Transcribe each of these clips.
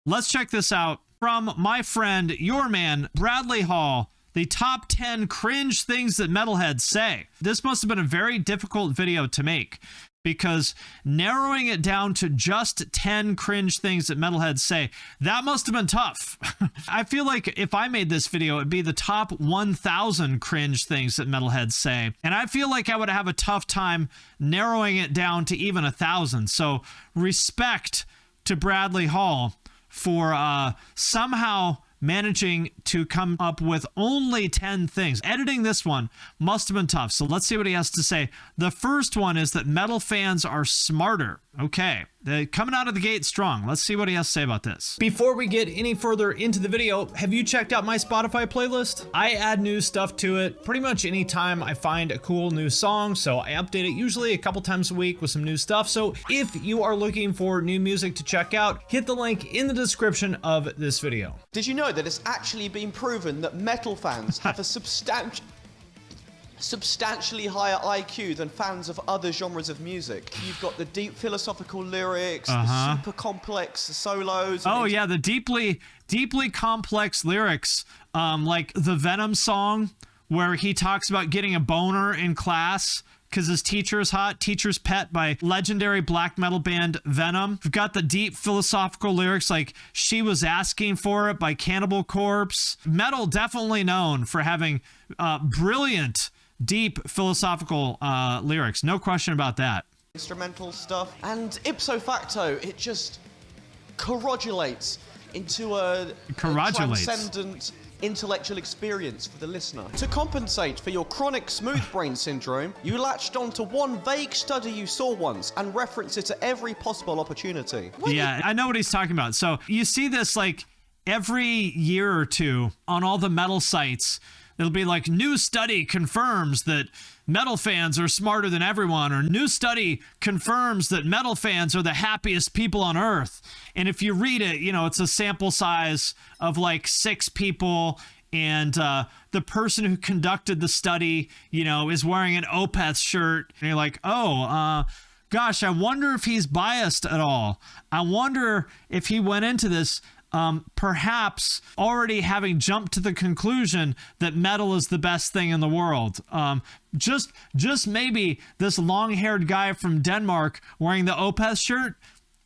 let's check this out from my friend, your man, Bradley Hall. The top 10 cringe things that metalheads say. This must have been a very difficult video to make because narrowing it down to just 10 cringe things that metalheads say, that must have been tough. I feel like if I made this video, it'd be the top 1,000 cringe things that metalheads say. And I feel like I would have a tough time narrowing it down to even 1,000. So respect to Bradley Hall for somehow managing to come up with only 10 things. Editing this one must have been tough. So let's see what he has to say. The first one is that metal fans are smarter. Okay, they're coming out of the gate strong. Let's see what he has to say about this. Before we get any further into the video, have you checked out my Spotify playlist? I add new stuff to it pretty much anytime I find a cool new song, so I update it usually a couple times a week with some new stuff. So if you are looking for new music to check out, hit the link in the description of this video. Did you know that it's actually been proven that metal fans have a substantially higher IQ than fans of other genres of music? You've got the deep philosophical lyrics, the super complex solos. Oh yeah, the deeply complex lyrics, like the Venom song where he talks about getting a boner in class because his teacher is hot. Teacher's Pet by legendary black metal band Venom. We've got the deep philosophical lyrics like She Was Asking For It by Cannibal Corpse. Metal definitely known for having brilliant, deep philosophical lyrics. No question about that. Instrumental stuff. And ipso facto, it just correlates into a transcendent intellectual experience for the listener. To compensate for your chronic smooth brain syndrome, you latched onto one vague study you saw once and referenced it at every possible opportunity. Yeah, I know what he's talking about. So you see this like every year or two on all the metal sites. It'll be like, new study confirms that metal fans are smarter than everyone, or new study confirms that metal fans are the happiest people on earth. And if you read it, you know, it's a sample size of like 6 people, and the person who conducted the study, you know, is wearing an Opeth shirt, and you're like, oh, gosh, I wonder if he's biased at all. I wonder if he went into this perhaps already having jumped to the conclusion that metal is the best thing in the world. Just maybe this long-haired guy from Denmark wearing the Opeth shirt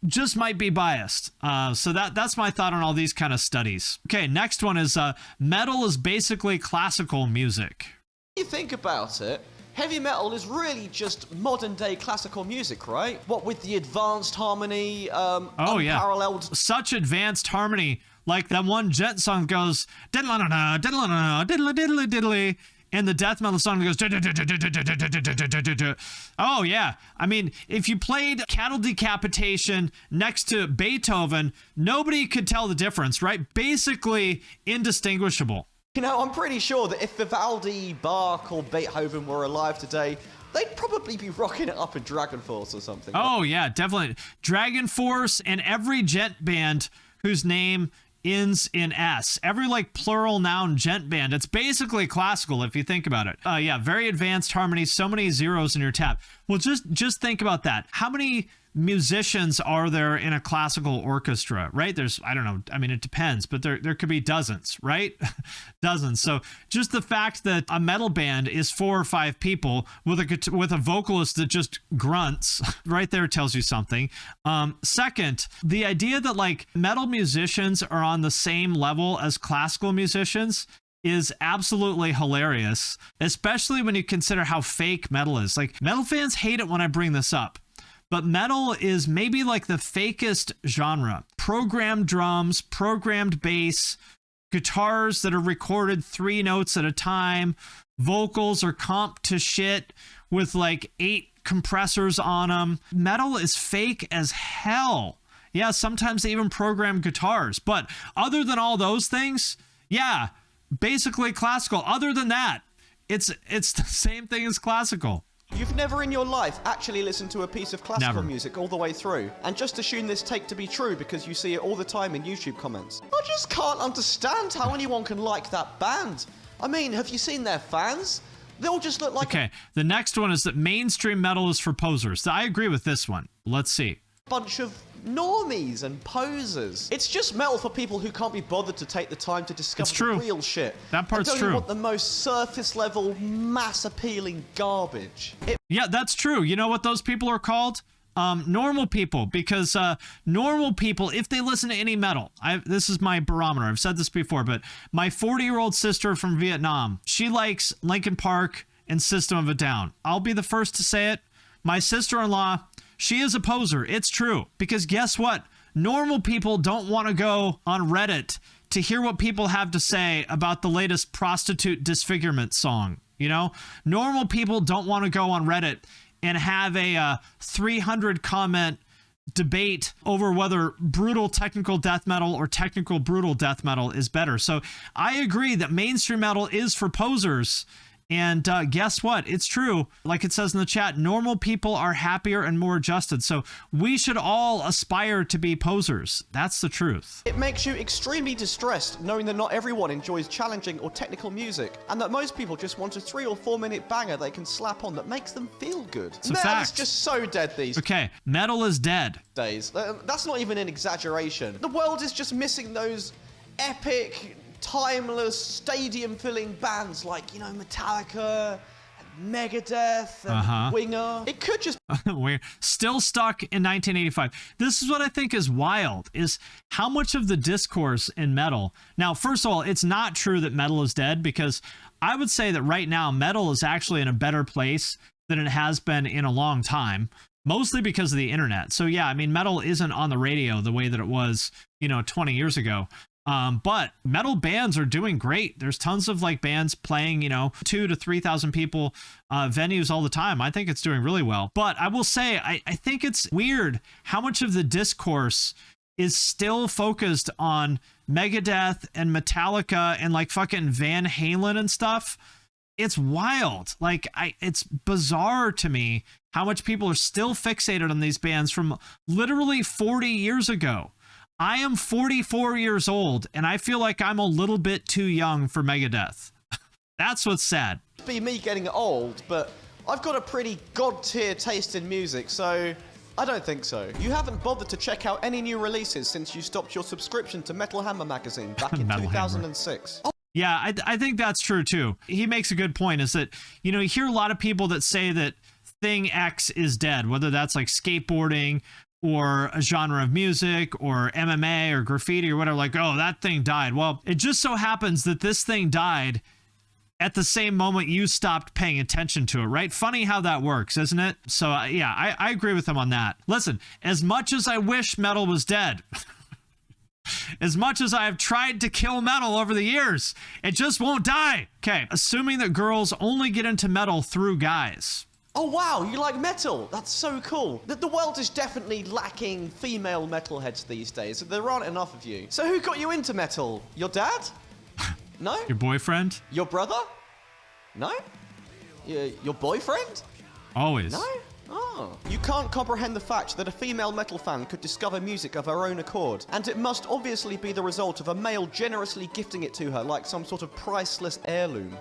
just might be biased. So that's my thought on all these kind of studies. Okay, next one is metal is basically classical music. You think about it, heavy metal is really just modern-day classical music, right? What with the advanced harmony, unparalleled... Yeah. Such advanced harmony. Like that one Jet song goes, diddle-a-na-na, diddle-a-na-na, diddle-a-diddle-a-diddle-y, and the death metal song goes, oh yeah. I mean, if you played Cattle Decapitation next to Beethoven, nobody could tell the difference, right? Basically indistinguishable. You know, I'm pretty sure that if Vivaldi, Bach, or Beethoven were alive today, they'd probably be rocking it up in Dragon Force or something. Oh, yeah, definitely. Dragon Force and every gent band whose name ends in S. Every, like, plural noun gent band. It's basically classical if you think about it. Yeah, very advanced harmony, so many zeros in your tab. Well, just think about that. How many musicians are there in a classical orchestra, right? There's, I don't know, I mean, it depends, but there could be dozens, right? Dozens. So just the fact that a metal band is 4 or 5 people with a vocalist that just grunts right there tells you something. Second, the idea that like metal musicians are on the same level as classical musicians is absolutely hilarious, especially when you consider how fake metal is. Like, metal fans hate it when I bring this up, but metal is maybe like the fakest genre. Programmed drums, programmed bass, guitars that are recorded 3 notes at a time, vocals are comped to shit with like 8 compressors on them. Metal is fake as hell. Yeah, sometimes they even program guitars, but other than all those things, yeah, basically classical. Other than that, it's the same thing as classical. You've never in your life actually listened to a piece of classical music all the way through, and just assume this take to be true because you see it all the time in YouTube comments. I just can't understand how anyone can like that band. I mean, have you seen their fans? They all just look like... Okay, the next one is that mainstream metal is for posers. I agree with this one. Let's see. Bunch of normies and posers. It's just metal for people who can't be bothered to take the time to discover the real shit. That part's and true. don't want the most surface level, mass appealing garbage. Yeah, that's true. You know what those people are called? Normal people, because normal people, if they listen to any metal, this is my barometer. I've said this before, but my 40-year-old sister from Vietnam, she likes Linkin Park and System of a Down. I'll be the first to say it. My sister-in-law, she is a poser. It's true. Because guess what? Normal people don't want to go on Reddit to hear what people have to say about the latest prostitute disfigurement song. You know, normal people don't want to go on Reddit and have a 300 comment debate over whether brutal technical death metal or technical brutal death metal is better. So I agree that mainstream metal is for posers. And guess what? It's true. Like it says in the chat, normal people are happier and more adjusted. So we should all aspire to be posers. That's the truth. It makes you extremely distressed knowing that not everyone enjoys challenging or technical music, and that most people just want a 3 or 4 minute banger they can slap on that makes them feel good. It's a fact. Metal's just so dead these metal is dead. days. That's not even an exaggeration. The world is just missing those epic, timeless, stadium-filling bands like, you know, Metallica, and Megadeth, and Winger. It could just... We're still stuck in 1985. This is what I think is wild, is how much of the discourse in metal... Now, first of all, it's not true that metal is dead, because I would say that right now, metal is actually in a better place than it has been in a long time. Mostly because of the internet. So yeah, I mean, metal isn't on the radio the way that it was, you know, 20 years ago. But metal bands are doing great. There's tons of like bands playing, you know, 2,000 to 3,000 people venues all the time. I think it's doing really well. But I will say, I think it's weird how much of the discourse is still focused on Megadeth and Metallica and like fucking Van Halen and stuff. It's wild. Like, it's bizarre to me how much people are still fixated on these bands from literally 40 years ago. I am 44 years old, and I feel like I'm a little bit too young for Megadeth. That's what's sad. Be me getting old, but I've got a pretty god-tier taste in music, so I don't think so. You haven't bothered to check out any new releases since you stopped your subscription to Metal Hammer magazine back in 2006. Yeah, I think that's true, too. He makes a good point, is that, you know, you hear a lot of people that say that thing X is dead, whether that's like skateboarding or a genre of music or MMA or graffiti or whatever, like, oh, that thing died. Well, it just so happens that this thing died at the same moment you stopped paying attention to it, right? Funny how that works, isn't it? So yeah, I agree with him on that. Listen, as much as I wish metal was dead, as much as I have tried to kill metal over the years, it just won't die. Okay, assuming that girls only get into metal through guys. Oh wow, you like metal? That's so cool. The world is definitely lacking female metalheads these days. There aren't enough of you. So who got you into metal? Your dad? No? Your boyfriend? Your brother? No? Your boyfriend? Always. No? Oh. You can't comprehend the fact that a female metal fan could discover music of her own accord, and it must obviously be the result of a male generously gifting it to her like some sort of priceless heirloom.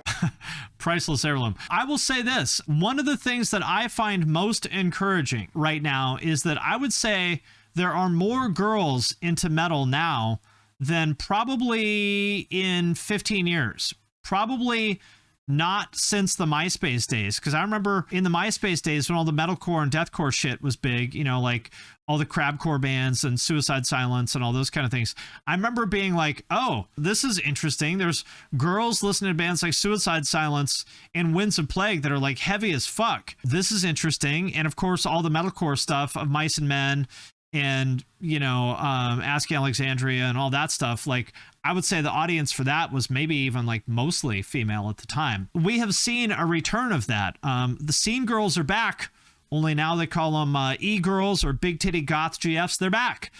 Priceless heirloom. I will say this. One of the things that I find most encouraging right now is that I would say there are more girls into metal now than probably in 15 years. Probably not since the MySpace days, because I remember in the MySpace days when all the metalcore and deathcore shit was big, you know, like all the crabcore bands and Suicide Silence and all those kind of things. I remember being like, oh, this is interesting. There's girls listening to bands like Suicide Silence and Winds of Plague that are like heavy as fuck. This is interesting. And of course, all the metalcore stuff of Mice and Men and, you know, Ask Alexandria and all that stuff. Like, I would say the audience for that was maybe even like mostly female at the time. We have seen a return of that. The scene girls are back, only now they call them e-girls or big titty goth GFs. They're back.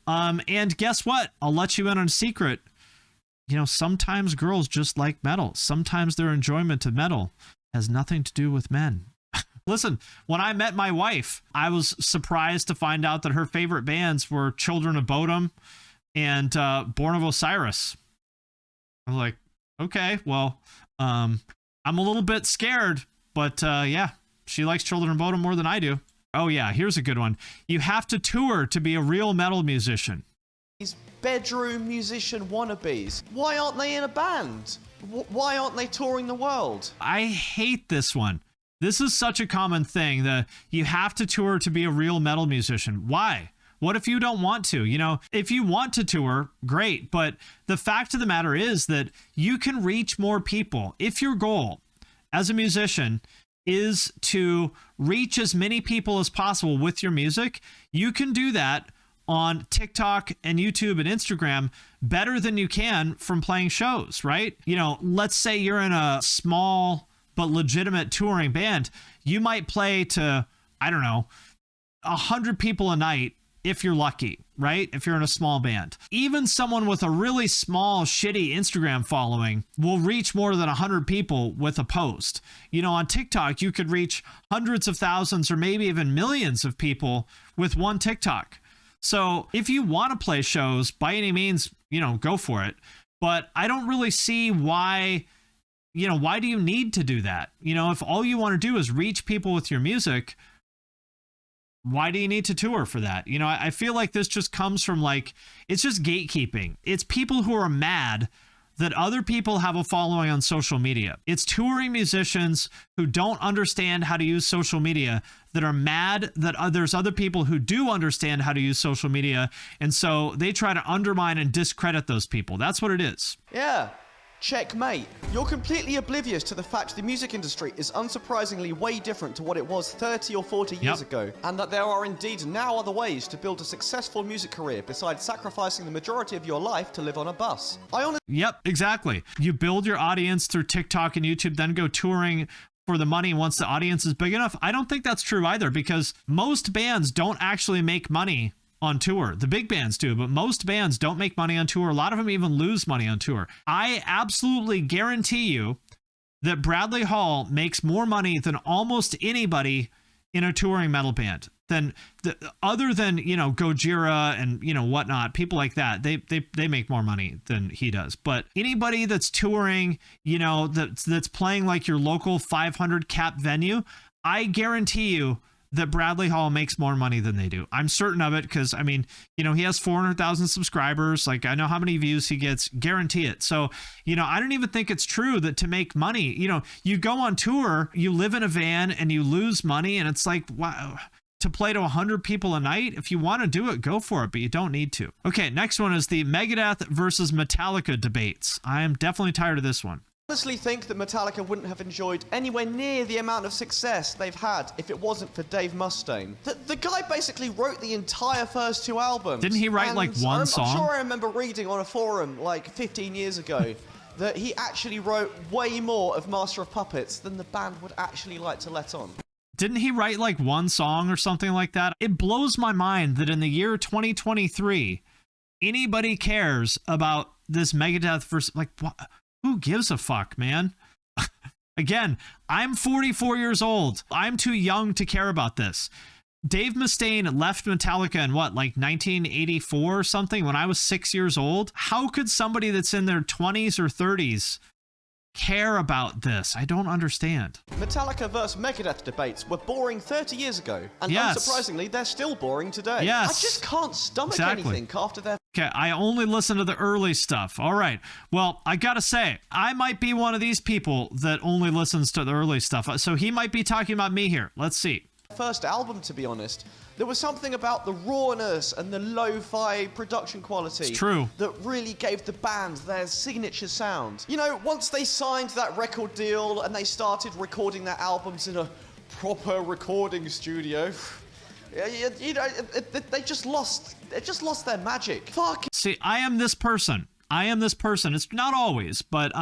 And guess what? I'll let you in on a secret. You know, sometimes girls just like metal. Sometimes their enjoyment of metal has nothing to do with men. Listen, when I met my wife, I was surprised to find out that her favorite bands were Children of Bodom and Born of Osiris. I'm like, okay, well, I'm a little bit scared, but yeah, she likes Children of Bodom more than I do. Oh yeah, here's a good one. You have to tour to be a real metal musician. These bedroom musician wannabes. Why aren't they in a band? Why aren't they touring the world? I hate this one. This is such a common thing, that you have to tour to be a real metal musician. Why? What if you don't want to? You know, if you want to tour, great. But the fact of the matter is that you can reach more people. If your goal as a musician is to reach as many people as possible with your music, you can do that on TikTok and YouTube and Instagram better than you can from playing shows, right? You know, let's say you're in a small but legitimate touring band. You might play to, I don't know, 100 people a night if you're lucky, right? If you're in a small band. Even someone with a really small, shitty Instagram following will reach more than 100 people with a post. You know, on TikTok, you could reach hundreds of thousands or maybe even millions of people with one TikTok. So if you want to play shows, by any means, you know, go for it. But I don't really see why, you know, why do you need to do that? You know, if all you want to do is reach people with your music, why do you need to tour for that? You know, I feel like this just comes from, like, it's just gatekeeping. It's people who are mad that other people have a following on social media. It's touring musicians who don't understand how to use social media that are mad that there's other people who do understand how to use social media. And so they try to undermine and discredit those people. That's what it is. Yeah. Checkmate. You're completely oblivious to the fact the music industry is unsurprisingly way different to what it was 30 or 40 years ago, and that there are indeed now other ways to build a successful music career besides sacrificing the majority of your life to live on a bus. Yep, exactly. You build your audience through TikTok and YouTube, then go touring for the money once the audience is big enough. I don't think that's true either, because most bands don't actually make money on tour. The big bands do, but most bands don't make money on tour. A lot of them even lose money on tour. I absolutely guarantee you that Bradley Hall makes more money than almost anybody in a touring metal band. Other than, you know, Gojira and, you know, whatnot, people like that, they make more money than he does. But anybody that's touring, you know, that's playing like your local 500 cap venue, I guarantee you that Bradley Hall makes more money than they do. I'm certain of it, because, I mean, you know, he has 400,000 subscribers. Like, I know how many views he gets, guarantee it. So, you know, I don't even think it's true that to make money, you know, you go on tour, you live in a van and you lose money, and it's like, wow, to play to 100 people a night, if you want to do it, go for it, but you don't need to. Okay, next one is the Megadeth versus Metallica debates. I am definitely tired of this one. I honestly think that Metallica wouldn't have enjoyed anywhere near the amount of success they've had if it wasn't for Dave Mustaine. The guy basically wrote the entire first two albums. Didn't he write like one song? I'm sure I remember reading on a forum like 15 years ago that he actually wrote way more of Master of Puppets than the band would actually like to let on. Didn't he write like one song or something like that? It blows my mind that in the year 2023, anybody cares about this Megadeth versus, like, what? Who gives a fuck, man? Again, I'm 44 years old. I'm too young to care about this. Dave Mustaine left Metallica in what, like 1984 or something, when I was 6 years old? How could somebody that's in their 20s or 30s care about this? I don't understand. Metallica versus Megadeth debates were boring 30 years ago, and unsurprisingly, they're still boring today. Yes. I just can't stomach anything after their... Okay, I only listen to the early stuff. All right. Well, I gotta say, I might be one of these people that only listens to the early stuff. So he might be talking about me here. Let's see. First album, to be honest, there was something about the rawness and the lo-fi production quality that really gave the band their signature sound. You know, once they signed that record deal and they started recording their albums in a proper recording studio, you know, they just lost their magic. Fuck. See, I am this person. It's not always, but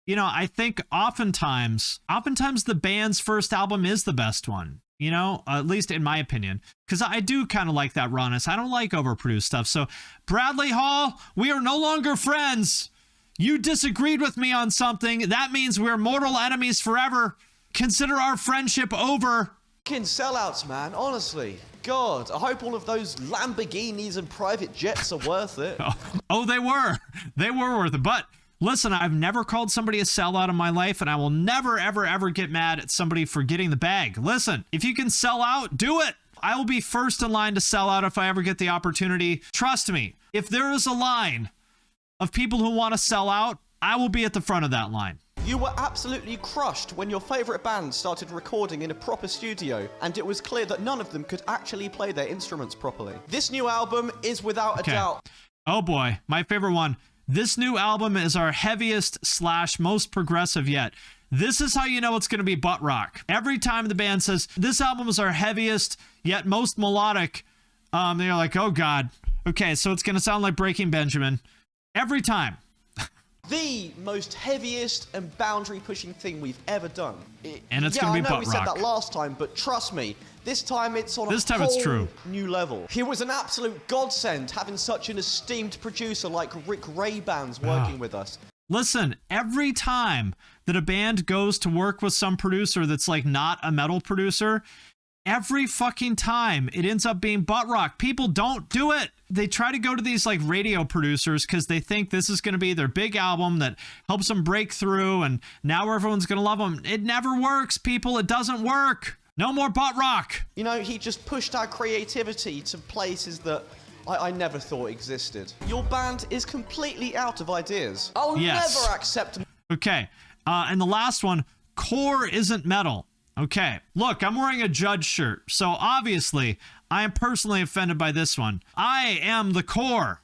you know, I think oftentimes the band's first album is the best one. You know, at least in my opinion, because I do kind of like that rawness. I don't like overproduced stuff. So, Bradley Hall, we are no longer friends. You disagreed with me on something. That means we're mortal enemies forever. Consider our friendship over. Fucking sellouts, man. Honestly. God, I hope all of those Lamborghinis and private jets are worth it. Oh, they were. They were worth it. But Listen, I've never called somebody a sellout in my life, and I will never, ever, ever get mad at somebody for getting the bag. Listen, if you can sell out, do it. I will be first in line to sell out if I ever get the opportunity. Trust me, if there is a line of people who want to sell out, I will be at the front of that line. You were absolutely crushed when your favourite band started recording in a proper studio, and it was clear that none of them could actually play their instruments properly. This new album is without a doubt... Oh boy, my favorite one. This new album is our heaviest / most progressive yet. This is how you know it's going to be butt rock. Every time the band says, this album is our heaviest yet most melodic, they're like, oh God. Okay, so it's going to sound like Breaking Benjamin. Every time. The most heaviest and boundary-pushing thing we've ever done. And it's going to be butt rock. I know we said that last time, but trust me, this time it's on this time a it's whole true. New level. He was an absolute godsend having such an esteemed producer like Rick Ray-Bans working with us. Listen, every time that a band goes to work with some producer that's like not a metal producer, every fucking time it ends up being butt rock. People don't do it. They try to go to these like radio producers because they think this is going to be their big album that helps them break through and now everyone's going to love them. It never works, people. It doesn't work. No more butt rock. You know, he just pushed our creativity to places that I never thought existed. Your band is completely out of ideas. I'll never accept... Okay, and the last one, core isn't metal. Okay, look, I'm wearing a Judge shirt, so obviously I am personally offended by this one. I am the core,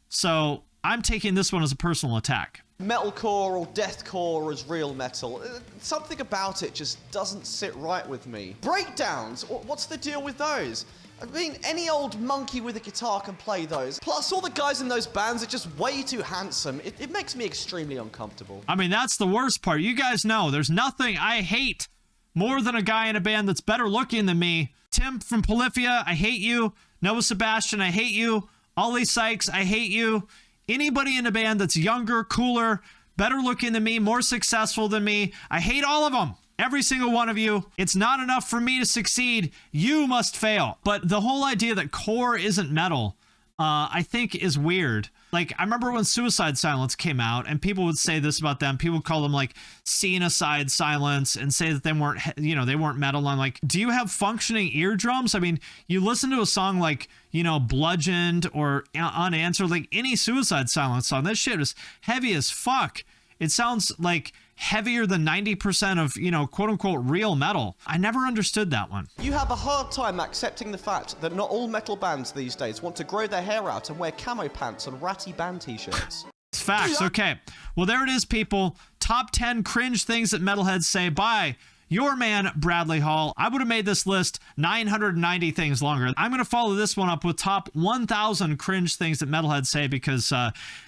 so I'm taking this one as a personal attack. Metalcore or deathcore as real metal. Something about it just doesn't sit right with me. Breakdowns, what's the deal with those? I mean, any old monkey with a guitar can play those. Plus, all the guys in those bands are just way too handsome. It makes me extremely uncomfortable. I mean, that's the worst part. You guys know there's nothing I hate more than a guy in a band that's better looking than me. Tim from Polyphia, I hate you. Noah Sebastian, I hate you. Ollie Sykes, I hate you. Anybody in a band that's younger, cooler, better looking than me, more successful than me, I hate all of them. Every single one of you. It's not enough for me to succeed. You must fail. But the whole idea that core isn't metal, I think is weird. Like, I remember when Suicide Silence came out and people would say this about them. People would call them like scene-aside Silence and say that they weren't, you know, they weren't metal. I'm like, do you have functioning eardrums? I mean, you listen to a song like, you know, Bludgeoned or Unanswered, like any Suicide Silence song. That shit is heavy as fuck. It sounds like heavier than 90% of, you know, quote unquote real metal. I never understood that one. You have a hard time accepting the fact that not all metal bands these days want to grow their hair out and wear camo pants and ratty band t-shirts. It's facts. Okay. Well, there it is, people. Top 10 cringe things that metalheads say by your man, Bradley Hall. I would have made this list 990 things longer. I'm going to follow this one up with top 1,000 cringe things that metalheads say because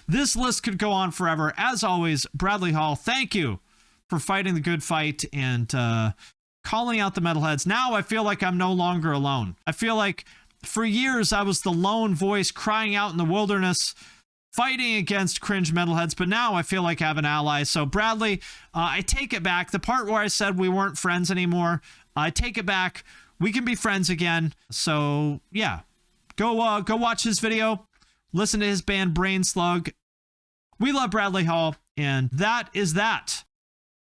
this list could go on forever. As always, Bradley Hall, thank you for fighting the good fight and calling out the metalheads. Now I feel like I'm no longer alone. I feel like for years I was the lone voice crying out in the wilderness, fighting against cringe metalheads, but now I feel like I have an ally. So Bradley, I take it back. The part where I said we weren't friends anymore, I take it back. We can be friends again. So yeah, go watch his video. Listen to his band Brain Slug. We love Bradley Hall, and that is that.